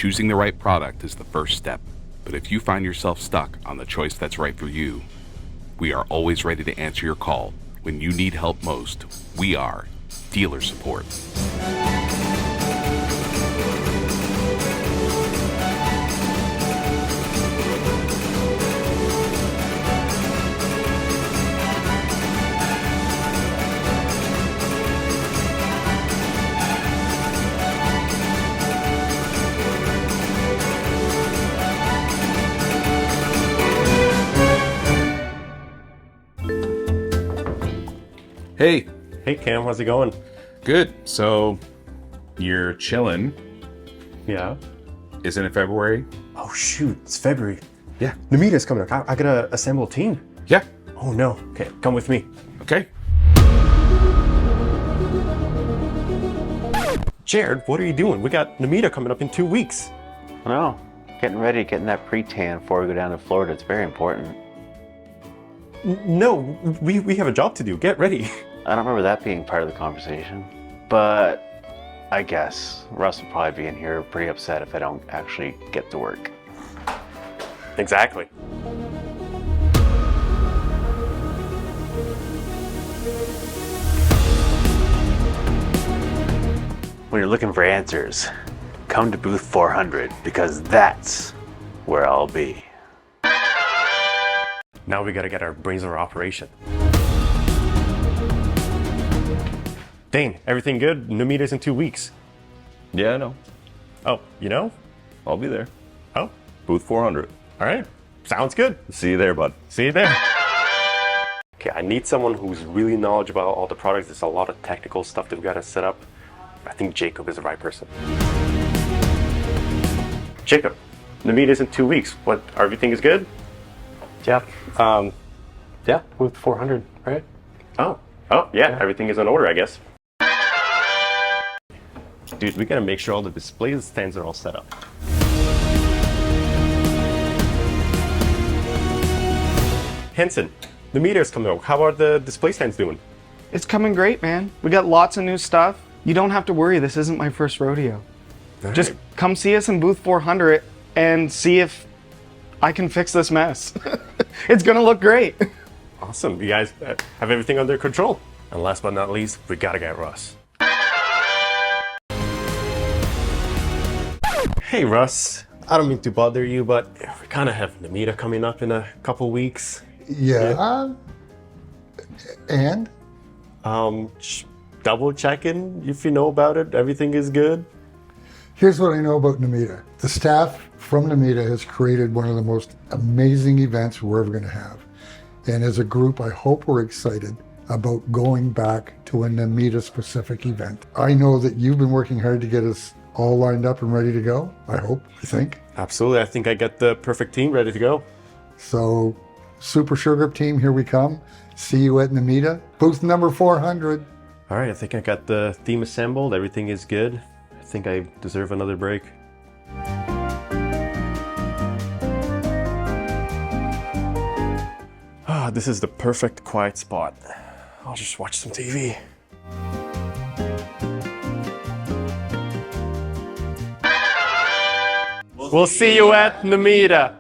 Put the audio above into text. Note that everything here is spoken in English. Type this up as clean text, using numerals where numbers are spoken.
Choosing the right product is the first step, but if you find yourself stuck on the choice that's right for you, we are always ready to answer your call. When you need help most, we are Dealer Support. Hey. Hey Cam, how's it going? Good. So, you're chilling. Yeah. Isn't it February? Oh shoot, it's February. Yeah. NMEDA's coming up. I gotta assemble a team. Yeah. Oh no. Okay, come with me. Okay. Jared, what are you doing? We got NMEDA coming up in 2 weeks. I know. Getting ready, getting that pre-tan before we go down to Florida. It's very important. No, we have a job to do. Get ready. I don't remember that being part of the conversation, but I guess Russ will probably be in here pretty upset if I don't actually get to work. Exactly. When you're looking for answers, come to booth 400 because that's where I'll be. Now we gotta get our brains over operation. Dane, everything good? NMEDA's in 2 weeks. Yeah, I know. Oh, you know? I'll be there. Oh, Booth 400. all right. Sounds good. See you there, bud. See you there. Okay, I need someone who's really knowledgeable about all the products. There's a lot of technical stuff that we gotta set up. I think Jacob is the right person. Jacob, NMEDA's in 2 weeks. What, everything is good? Yeah. Yeah, booth 400, right? Oh, yeah, everything is in order, I guess. Dude, we gotta make sure all the display stands are all set up. Henson, NMEDA's coming out. How are the display stands doing? It's coming great, man. We got lots of new stuff. You don't have to worry, this isn't my first rodeo. Just come see us in booth 400 and see if I can fix this mess. It's gonna look great. Awesome, you guys have everything under control. And last but not least, we gotta get Russ. Hey Russ, I don't mean to bother you, but we kind of have NMEDA coming up in a couple weeks. Yeah. And? Double checking if you know about it, everything is good. Here's what I know about NMEDA. The staff from NMEDA has created one of the most amazing events we're ever going to have. And as a group, I hope we're excited about going back to a NMEDA specific event. I know that you've been working hard to get us all lined up and ready to go. I hope, I think. Absolutely, I think I got the perfect team ready to go. So, Super Sugar team, here we come. See you at NMEDA, booth number 400. All right, I think I got the theme assembled. Everything is good. I think I deserve another break. This is the perfect quiet spot. I'll just watch some TV. We'll see you at NMEDA.